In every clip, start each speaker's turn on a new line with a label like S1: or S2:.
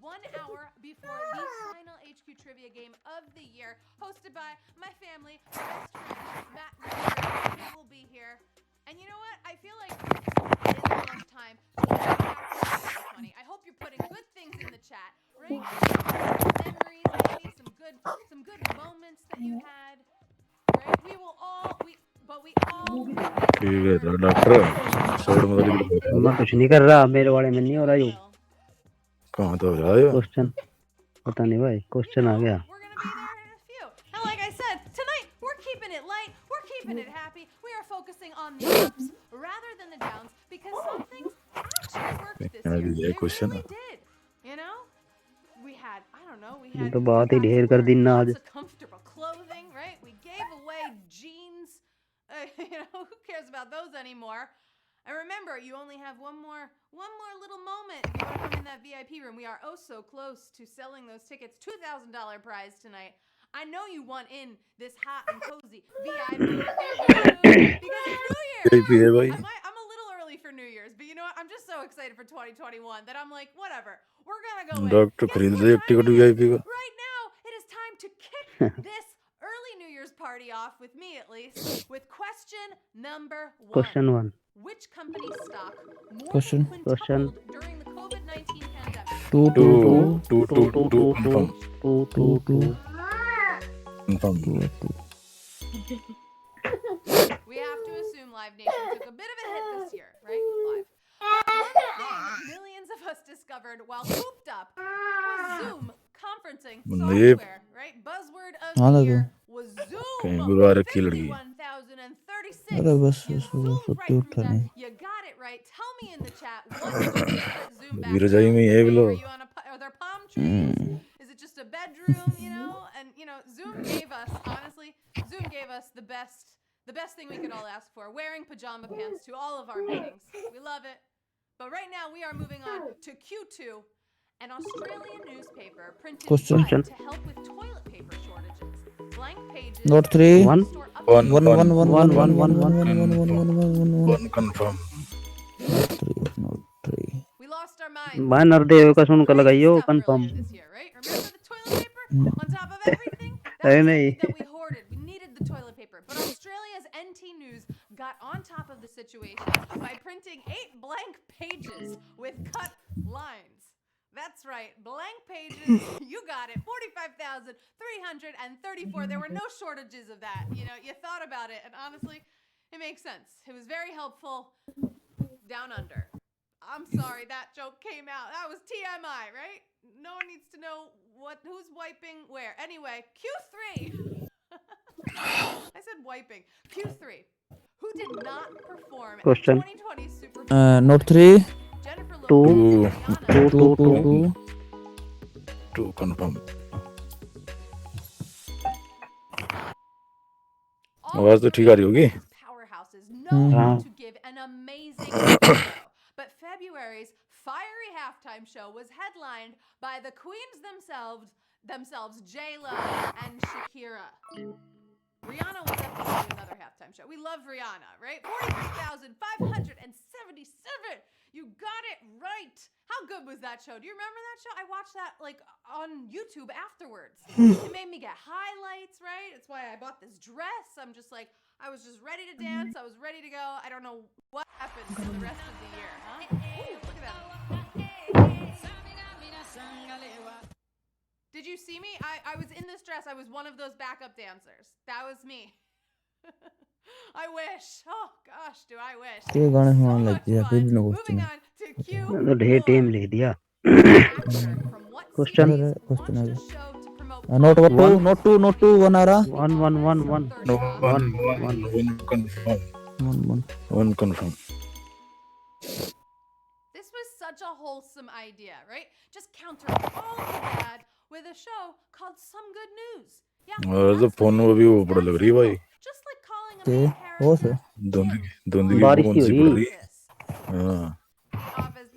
S1: 1 hour before the final HQ trivia game of the year, hosted by my family, my best friend, Matt and Sarah. He will be here. And you know what? I feel like it is almost time to look back on 2020. I hope you're putting good things in the chat, right? Memories, maybe some good moments that you had, right? We all
S2: ठीक है तो doctor side में वाली
S3: मैं कुछ नहीं कर रहा, मेरे वाले में नहीं हो रहा।
S2: कहाँ तो हो रहा है
S3: क्वेश्चन पता नहीं भाई, क्वेश्चन आ गया।
S1: We're gonna be there in a few. And like I said, tonight we're keeping it light, we're keeping it happy. We are focusing on the ups rather than the downs because some things actually worked this year. They really did. You know, we had
S3: तो बात ही ढेर कर दी ना आज।
S1: lots of comfortable clothing, right? We gave away jeans. Who cares about those anymore? And remember, you only have one more little moment if you want to come in that VIP room. We are oh so close to selling those tickets. $2,000 prize tonight. I know you want in this hot and cozy VIP because it's New Year's. I'm a little early for New Year's, but you know what? I'm just so excited for 2021 that I'm like, whatever. We're gonna go in.
S2: Doctor खरीद ले एक ticket VIP का।
S1: Right now, it is time to kick this early New Year's party off with me at least with question number 1.
S3: Question 1.
S1: Which company stock more
S3: Question.
S1: than quintupled during the COVID-19 pandemic?
S2: Two. Confirm.
S1: We have to assume Live Nation took a bit of a hit this year, right? Live. Millions of us discovered while cooped up was Zoom conferencing software, right? Buzzword of the year was Zoom. 51,036. You zoomed right through that. You got it right. Tell me in the chat what's your favorite Zoom background? Are there palm trees? Is it just a bedroom? And Zoom gave us the best thing we could all ask for. Wearing pajama pants to all of our meetings. We love it. But right now we are moving on to Q2. An Australian newspaper printed
S3: Question.
S1: to help with toilet paper shortages. Blank pages.
S3: Note 3. One
S2: confirm.
S3: Note 3.
S1: We lost our minds.
S3: Banner दे का सुन कर लगाइयो confirm.
S1: This year, right? Remember the toilet paper on top of everything?
S3: That was
S1: something that we hoarded. We needed the toilet paper. But Australia's NT News got on top of the situation by printing 8 blank pages with cut lines. That's right, blank pages. You got it. 45,334. There were no shortages of that. You thought about it, and honestly, it makes sense. It was very helpful down under. I'm sorry that joke came out. That was TMI, right? No one needs to know who's wiping where. Anyway, Q3. I said wiping. Q3. Who did not perform at the 2020 Super Bowl?
S3: Note 3.
S1: Jennifer
S3: Two.
S2: Two confirm. आवाज तो ठीक आ रही होगी।
S1: Powerhouses known to give an amazing show. But February's fiery halftime show was headlined by the queens themselves J-Lo and Shakira. Rihanna was up to do another halftime show. We love Rihanna, right? 46,577. You got it right. How good was that show? Do you remember that show? I watched that on YouTube afterwards. It made me get highlights, right? It's why I bought this dress. I was just ready to dance. I was ready to go. I don't know what happened for the rest of the year, huh? Ooh, look at that. Did you see me? I was in this dress. I was one of those backup dancers. That was me. I wish. Oh gosh, do I wish. So much fun. Moving on to Q.
S3: ढेर time ले दिया।
S1: Question.
S3: Note 2. 1 आ रहा। 1.
S2: No, one confirm.
S1: This was such a wholesome idea, right? Just counter all the bad with a show called Some Good News. Yeah.
S2: और तो phone में भी वो पड़ लग रही भाई।
S1: Just like calling a parent.
S2: धुंधली
S3: बारिश
S2: कौन
S3: हो
S2: सी
S3: रही।
S2: पड़ रही? हाँ।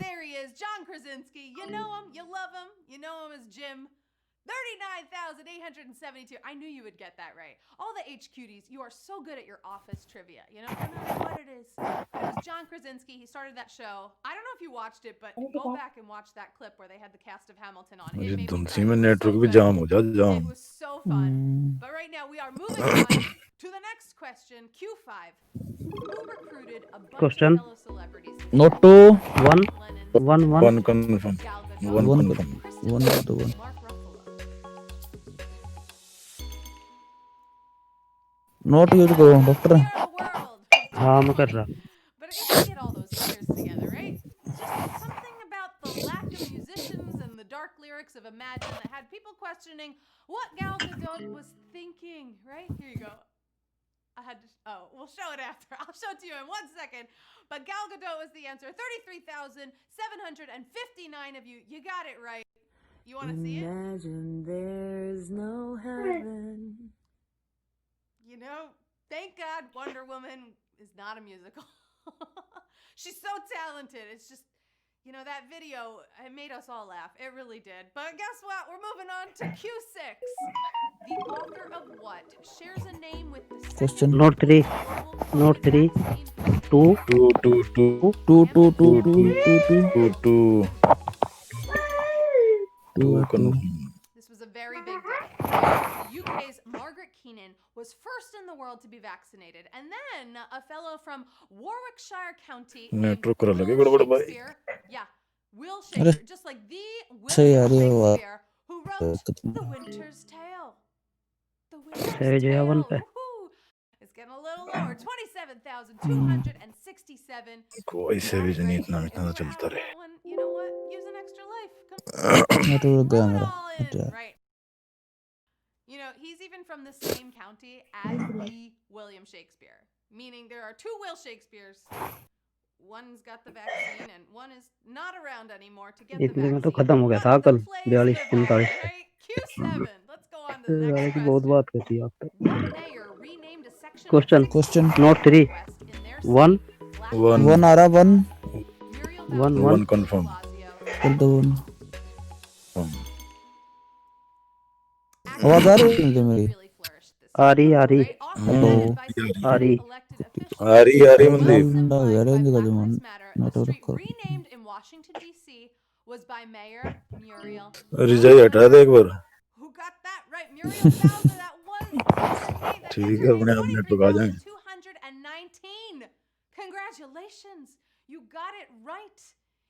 S1: There he is, John Krasinski. You know him, you love him, you know him as Jim. 39,872. I knew you would get that right. All the HQDs, you are so good at your office trivia. You know, no matter what it is. It was John Krasinski. He started that show. I don't know if you watched it, but go back and watch that clip where they had the cast of Hamilton on. It
S2: मुझे
S1: made me
S2: धुंसी
S1: cry.
S2: में
S1: It was so
S2: network भी
S1: good.
S2: जाम हो जा जाम
S1: It was so fun. But right now we are moving on to the next question. Q5. Who recruited a bunch
S3: Question.
S1: of fellow celebrities?
S3: Not two, one,
S1: Lennon,
S3: one, one.
S2: One confirm
S1: Gal
S2: one
S1: Gadot,
S2: confirm
S1: Kristen
S3: one
S1: Wiig,
S3: to one.
S1: Mark Ruffalo.
S3: Not use करो doctor
S1: We are the world.
S3: हाँ मैं कर रहा
S1: But if you get all those singers together, right? It's just something about the lack of musicians and the dark lyrics of Imagine that had people questioning what Gal Gadot was thinking, right? Here you go. We'll show it after. I'll show it to you in 1 second. But Gal Gadot was the answer. 33,759 of you. You got it right. You want to see it?
S4: Imagine there's no heaven.
S1: You know, thank God Wonder Woman is not a musical. She's so talented. It's just, you know, that video, it made us all laugh. It really did. But guess what? We're moving on to Q6. The author of what shares a name with the
S3: Question.
S1: second
S3: Not three.
S1: global
S3: Not
S1: COVID
S3: three.
S1: vaccine
S3: two
S2: two two two
S3: two two two
S2: two
S3: two
S2: two
S3: two two
S2: two two two
S3: two
S2: confirm
S1: This was a very big day. The UK's Margaret Keenan was first in the world to be vaccinated. And then a fellow from Warwickshire County named
S2: network करा लगे
S1: Will
S2: गड़बड़ भाई
S1: Shakespeare. Yeah, Will Shakespeare. Just like the
S3: सही
S1: William
S3: आ रही है वो
S1: Shakespeare who wrote The Winter's Tale. The Winter's
S3: सही जो है
S1: Tale.
S3: वन पे
S1: Woohoo! It's getting a little lower. 27,267.
S2: कोई से भी नहीं इतना इतना तो चलता रहे
S1: That one, you know what? Use an extra life. Come
S3: network गया
S1: Rub it
S3: मेरा
S1: all in, right? You know, he's even from the same county as the William Shakespeare, meaning there are two Will Shakespeares. One's got the vaccine and one is not around anymore to get the
S3: एक दिन में तो
S1: vaccine.
S3: खत्म हो गया था
S1: But the
S3: कल
S1: plays
S3: 42
S1: live on,
S3: 45
S1: right? Q7. Let's go on to the
S3: वाले
S1: next
S3: की बहुत
S1: question.
S3: बात करती है आप
S1: What mayor renamed a section
S3: Question.
S1: of
S3: Question.
S1: 6th
S3: Not three.
S1: West in their
S3: One.
S1: city Black
S2: One.
S1: Lives
S3: one आ रहा one
S1: Muriel
S3: One,
S1: Bowser,
S2: one
S1: Bill
S2: confirm.
S1: Blasio.
S3: कर दो वन
S1: Actually,
S3: आवाज आ रही है मुझे मेरी
S1: really flourished this
S3: आ रही
S1: year,
S3: आ रही
S1: right? Often
S3: hello
S1: led by some
S3: आ रही
S1: elected officials.
S2: आ रही
S1: Well
S2: मनदीप
S3: बंदा
S1: symbolic
S3: यार
S1: by
S3: इनका
S1: Black
S3: जो
S1: Lives Matter, the
S3: network
S1: street
S3: कर
S1: renamed in Washington, D.C. was by Mayor Muriel
S2: रिजाई हटा दे एक बार
S1: Who got that right? Muriel Bowser, that was her name. That is
S2: ठीक
S1: her
S2: है
S1: name.
S2: अपने आप नेटवर्क आ जाएंगे
S1: 23,219. Congratulations. You got it right.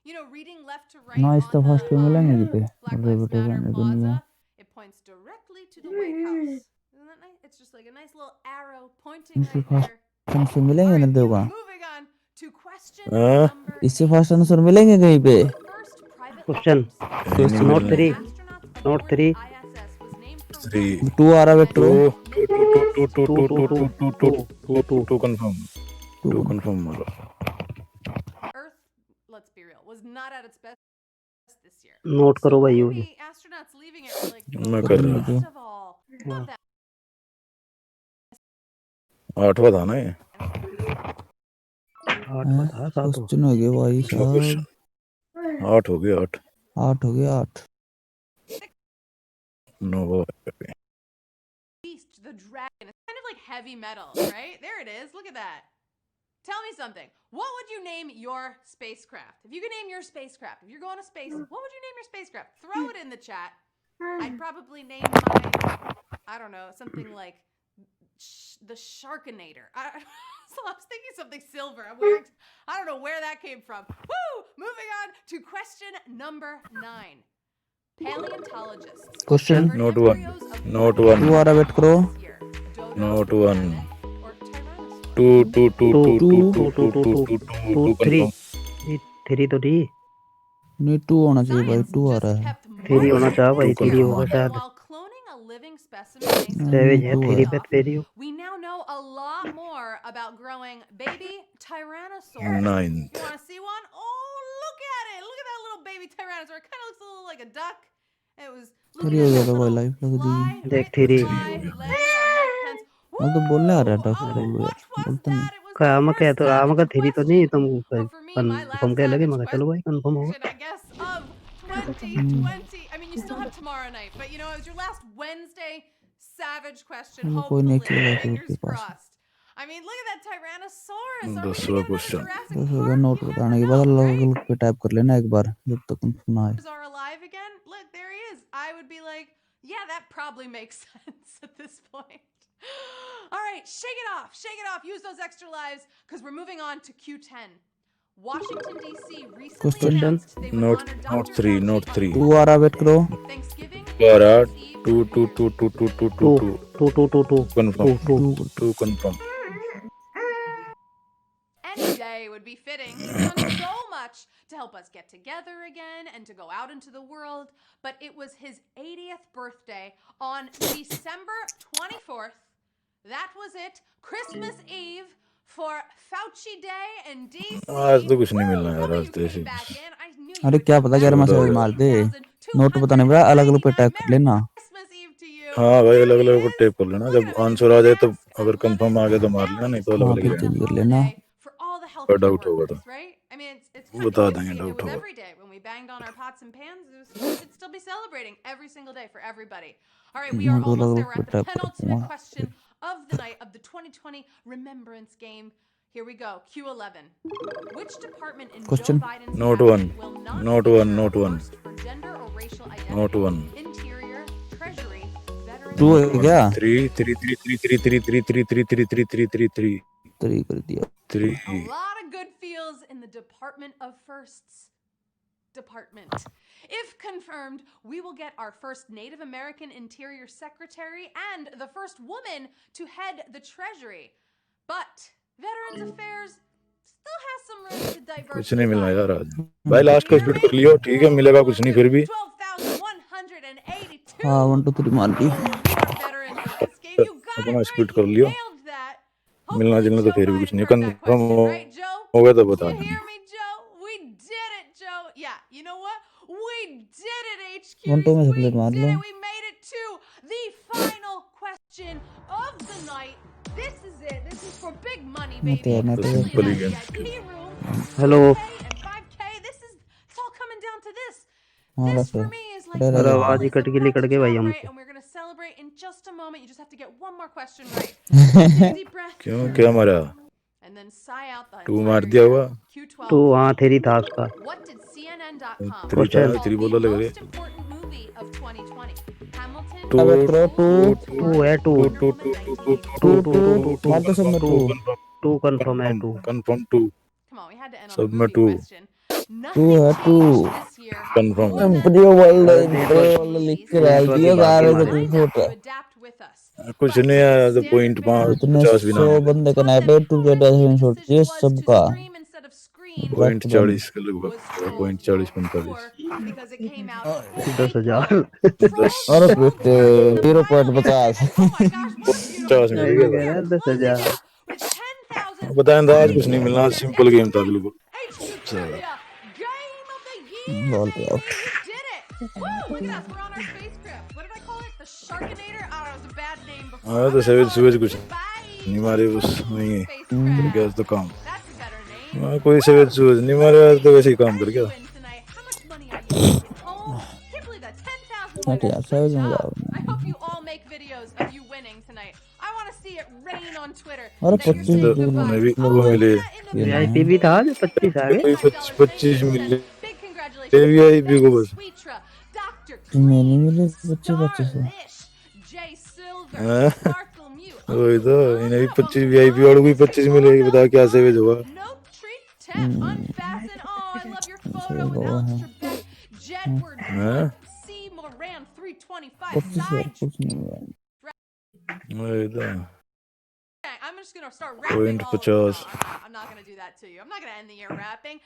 S1: You know, reading left to right
S3: ना
S1: on
S3: इसका first पे मिलेंगे जी पे
S1: Black
S3: बड़े
S1: Lives
S3: बड़े
S1: Matter
S3: रहने दुनिया
S1: Plaza, it points directly to the White House. Isn't that nice? It's just like a nice little arrow pointing
S3: इससे
S1: right
S3: first
S1: there.
S3: Answer
S1: All
S3: मिलेंगे
S1: right,
S3: ना देगा
S1: moving on to question
S2: हाँ
S1: number
S3: इससे
S1: 8.
S3: First answer मिलेंगे कहीं पे
S1: The first privately
S3: Question.
S1: owned space
S2: कहीं नहीं
S1: station
S3: Not
S2: मिलने
S3: three.
S1: astronauts
S3: Not
S1: aboard
S3: three.
S1: the ISS was named for
S2: three
S1: what?
S3: Two आ रहा है
S2: two
S3: vector
S2: two two two two two two two two two two two confirm two confirm मारो
S1: Earth, let's be real, was not at its best this year.
S3: Note करो
S1: So
S3: भाई ये
S1: maybe astronauts leaving it were like,
S2: मैं
S1: oh,
S2: कर रहा
S1: best of all, love that.
S2: आठवां था ना ये
S3: आठ बता सात हो
S5: क्वेश्चन हो गया भाई
S2: क्या
S5: साहब
S2: क्वेश्चन 8 हो गया 8
S5: 8 हो गया 8
S2: no
S1: Beast, the dragon. It's kind of like heavy metal, right? There it is. Look at that. Tell me something. What would you name your spacecraft? If you could name your spacecraft, if you're going to space, what would you name your spacecraft? Throw it in the chat. I'd probably name mine, I don't know, something like the Sharkinator. So I was thinking something silver. I don't know where that came from. Woo! Moving on to question number 9. Paleontologists.
S3: Question.
S1: discovered
S2: Not one.
S1: embryos of
S2: Not
S1: what
S2: one.
S3: Two आ रहा wait करो
S1: this year? Dodo,
S2: Not one.
S1: mammoth, or tyrannosaur?
S2: 2 2 2 2 2 2 2 2 2
S3: to
S2: 2
S3: three
S2: confirm
S3: three तो थी
S5: नहीं 2 होना चाहिए भाई
S1: Science
S5: 2 आ
S1: just
S5: रहा है
S1: kept
S3: थ्री होना
S1: marching
S3: चाह भाई
S1: this
S2: Two
S3: थ्री
S1: year.
S3: होगा
S2: confirm.
S3: शायद
S1: While cloning a living specimen based on
S3: savage है
S5: two
S3: थ्री
S5: है
S3: पे three
S1: we now know a lot more about growing baby tyrannosaurs.
S2: 9
S1: You want to see one? Oh, look at it. Look at that little baby tyrannosaur. It kind of looks a little like a duck. It was looking
S5: three हो
S1: at
S5: गया
S1: that
S5: था भाई
S1: little
S5: life लग
S1: fly,
S5: रही
S3: देख
S1: right?
S3: Three
S1: The fly landing on Mike Pence.
S5: अब तो बोलने आ रहा है
S1: Woo!
S5: डॉक्टर
S1: Oh,
S5: यार
S1: what was
S5: बोलता नहीं
S1: that? It was the
S3: कहा मैं
S1: first
S3: कहता रहा मैं
S1: savage
S3: थ्री तो नहीं
S1: question.
S3: तुम
S1: Or for me, my
S3: confirm
S1: last
S3: कह लगे
S1: savage
S3: मैं चलो भाई कंफर्म होगा
S1: question, I guess, of 2020. I mean, you still have tomorrow night, but you know, it was your last Wednesday savage question.
S5: कोई नहीं
S1: Hopefully,
S5: चलेगा फिर
S1: fingers
S5: उसके पास
S1: crossed. I mean, look at that Tyrannosaurus. Are we
S2: 10वां
S1: gonna get another
S2: question
S1: Jurassic
S5: बस हो
S1: Park?
S5: गया note
S1: You
S5: बताने
S1: never
S5: के बाद
S1: know,
S5: अलग
S1: right?
S5: अलग पे टाइप कर लेना एक बार जब तक कंफर्म ना आए
S1: Are alive again? Look, there he is. I would be like, yeah, that probably makes sense at this point. All right, shake it off. Shake it off. Use those extra lives because we're moving on to Q10. Washington, D.C. recently
S5: Question.
S1: announced they would
S2: Note
S1: honor
S2: note
S1: Dr.
S2: 3
S1: Fauci
S2: note
S1: on
S2: 3
S5: तू आ रहा wait करो
S1: Thanksgiving,
S2: para
S1: New Year's Eve,
S2: 2 2 2 2 2 2 2 2
S3: 2
S2: confirm
S3: 2
S2: 2 confirm
S1: Any day would be fitting. He's done so much to help us get together again and to go out into the world. But it was his 80th birthday on December 24th. That was it. Christmas Eve for Fauci Day and DC.
S2: आज तो कुछ नहीं मिलना
S1: Woo!
S2: यार
S1: Some of
S2: आज
S1: you
S2: तो ऐसे
S1: came back in. I knew you
S5: अरे
S1: would
S5: क्या
S1: come
S5: पता
S1: back.
S5: यार मैं
S2: बताओ
S5: समझ
S2: यार
S5: मार दे नोट बताने में अलग अलग पे टाइप कर लेना
S1: Christmas Eve to you.
S2: हाँ भाई अलग
S1: There he
S2: अलग को
S1: is.
S2: टेप कर लेना
S1: Look
S2: जब
S1: at him in his
S2: answer आ जाए तो
S1: mask. I
S2: अगर
S1: love
S2: कंफर्म
S1: it.
S2: आ गया तो मार
S1: Now
S2: लेना नहीं
S1: he's
S2: तो अलग
S5: हाँ
S2: अलग
S5: फिर
S2: ही
S1: honoring
S2: रहना
S5: जल्दी
S1: the
S5: कर लेना
S1: holiday for all the
S2: और
S1: healthcare
S2: डाउट होगा
S1: workers,
S2: तो
S1: right? I mean, it's
S2: बता
S1: fun.
S2: देंगे
S1: It
S2: डाउट
S1: was
S2: होगा
S1: every day when we banged on our pots and pans. We should still be celebrating every single day for everybody. All right, we are
S5: note अलग
S1: almost
S5: अलग
S1: there. We're
S5: पे
S1: at the
S5: type कर
S1: penultimate
S5: दूंगा
S1: question of the night of the 2020 Remembrance Game. Here we go. Q11. Which department in
S5: Question.
S1: Joe Biden's
S2: Note
S1: cabinet
S2: 1
S1: will not
S2: note 1
S1: feature
S2: note
S1: a
S2: 1
S1: first for gender or racial
S2: note
S1: identity?
S2: 1
S1: Interior, Treasury, Veterans
S5: to
S2: note
S5: है
S2: 1
S5: क्या
S2: 3 3 3 3 3 3 3 3 3 3 3 3 3 3
S5: तरी कर दिया
S2: 3
S1: A lot of good feels in the Department of Firsts department. If confirmed, we will get our first Native American Interior Secretary and the first woman to head the Treasury. But Veterans Affairs still has some room to
S2: कुछ नहीं मिलना
S1: diversify.
S2: यार आज भाई last का split कर लियो ठीक है मिलेगा कुछ नहीं फिर भी
S1: 12,182.
S5: हाँ 1 2 3 मार दी
S1: You are veterans of this game. You got
S2: अपना
S1: it
S2: स्प्लिट
S1: right.
S2: कर
S1: You
S2: लियो
S1: nailed that.
S2: मिलना
S1: Hopefully
S2: जुलना तो
S1: Joe
S2: फिर भी कुछ
S1: Biden
S2: नहीं
S1: heard that
S2: confirm
S1: question, right, Joe?
S2: होगा तो बता
S1: You
S2: देंगे
S1: hear me, Joe? We did it, Joe. Yeah, you know what? We did it, HQs.
S5: 1 2 में
S1: We
S5: स्प्लिट मार
S1: did
S5: low
S1: it. We made it to the final question of the night. This is it. This is for big money,
S5: मत
S1: baby.
S5: यार
S2: तो
S5: net
S2: simple he
S1: Especially
S2: game
S1: that VIP room.
S3: Hello
S1: 4K and 5K. It's all coming down to this.
S5: हाँ
S1: This
S5: बस
S1: for me is like
S5: अरे
S3: अरे
S5: अरे
S3: आवाज ही
S1: always
S3: cut
S1: about to
S3: गई भाई
S1: celebrate,
S3: हमसे
S1: and we're gonna celebrate in just a moment. You just have to get one more question right. Take a deep breath.
S2: क्यों क्या मारा
S1: And then sigh out the
S2: 2 मार
S1: entire
S2: दिया
S1: year.
S2: हुआ
S1: Q12.
S3: तो हाँ थेरी था उसका
S1: What did CNN.com
S2: 3 था
S3: क्वेश्चन
S2: 3
S1: call
S2: बोलो
S1: the
S2: लग रहे
S1: most important movie of 2020? Hamilton,
S2: two
S5: wait करो टू
S3: टू है two
S1: Wonder
S2: two
S1: Woman
S2: two two
S1: 1984.
S5: मार दो सब में
S3: टू
S5: टू
S3: टू कंफर्म है two
S2: confirm 2
S1: Come on, we had to end on a
S2: सब में
S1: movie
S2: 2
S1: question.
S5: टू
S1: Nothing
S5: है two
S1: changed this year.
S2: Confirm
S1: More than
S5: प्रियो world
S3: अरे
S5: प्रियो वर्ल्ड लिख के डाल
S3: नेटवर्क की
S5: दिया
S3: बात
S5: सारे
S3: ही
S5: तो
S3: मारे
S5: कुछ
S1: lined up
S5: होता
S1: to adapt with us.
S2: कुछ
S1: But
S2: नहीं आया तो
S1: standard
S2: पॉइंट
S1: bearer
S5: इतने
S2: 50 भी ना
S5: 100
S2: मिले
S5: बंदे
S1: told them
S5: connected to
S1: how
S5: get
S1: risky the
S5: shot
S1: decision
S5: ये
S1: was to
S5: सबका
S1: stream instead of screen.
S2: Point
S5: रक्त
S2: 40 के
S1: Was
S2: लगभग
S1: told
S2: point
S1: no
S2: 40 45
S1: more because it came out in
S3: 10,000
S1: April.
S2: 10
S1: Trolls
S5: और
S1: so
S5: फिर
S1: burned in the
S5: 0.50
S1: final answer, and oh my gosh, what a beautiful
S2: 50 mill
S1: score
S3: ऐसे
S2: गया
S1: right
S3: कह
S2: था
S3: रहा
S1: there,
S3: है
S1: closing it
S3: 10,000
S1: out with
S2: बताएं तो आज कुछ नहीं
S1: 10,046
S2: मिलना आज
S1: winners.
S2: सिंपल गेम था
S1: HQ,
S2: बिल्कुल
S1: HQ Trivia, Game of the Year,
S5: ball पे
S1: baby,
S5: out
S1: you did it. Woo, look at us, we're on our spacecraft. What did I call it? The Sharkinator? I don't know, it was a bad name before.
S2: हाँ
S1: I'm
S2: तो
S1: gonna
S2: Suez
S1: call
S2: सुबह
S1: it
S2: कुछ नहीं मारे बस वही है
S1: Spacecraft.
S2: Gas तो काम
S1: That's a better name.
S2: हाँ, कोई सवेज सुबह नहीं मारे आज तो वैसे ही काम कर
S1: As
S2: गया
S1: you win tonight, how much money are you taking home? Can't believe that. 10,000
S5: हट
S1: winners.
S5: यार
S1: Good
S5: सही में
S1: job. I hope you all make videos of you winning tonight. I want to see it rain on Twitter
S5: अरे
S1: that you're
S5: 25
S1: saying
S2: तो
S5: जून
S1: goodbye.
S2: मैं भी
S1: Oh,
S2: वो
S1: look
S2: मिले
S1: at that in the
S5: ये
S1: back.
S5: नहीं
S3: वीआईपी भी था जो 25 आ गए
S2: कोई
S1: $25.
S2: 25
S1: Thank you,
S2: मिले
S1: Seth. Big congratulations.
S2: वीआईपी को बस
S1: Sweetra, Dr.
S5: मैं नहीं
S1: Clean,
S5: मिले 25
S1: Starlish, Jay Silver,
S2: हाँ,
S1: Sparkle Mew,
S2: वही
S1: Uncle
S2: तो
S1: Ron.
S2: इन्हें भी
S1: What up,
S2: 25
S1: Uncle
S2: VIP
S1: Ron?
S2: और कोई 25 मिलेगी बता क्या
S1: Welcome,
S2: सेवेज होगा
S1: Nope Treat, Tap, Unfasten. Oh, I love your photo
S5: सही
S1: with
S5: हुआ
S1: Alex
S5: है
S1: Trebek, Jedward
S2: हाँ
S1: 1, C. Moran 325,
S5: 25 और
S1: Side.
S5: कुछ नहीं हुआ
S2: वही तो
S1: I'm just gonna start rapping
S2: point
S1: all over. No,
S2: 50
S1: I'm not gonna do that to you. I'm not gonna end the year rapping.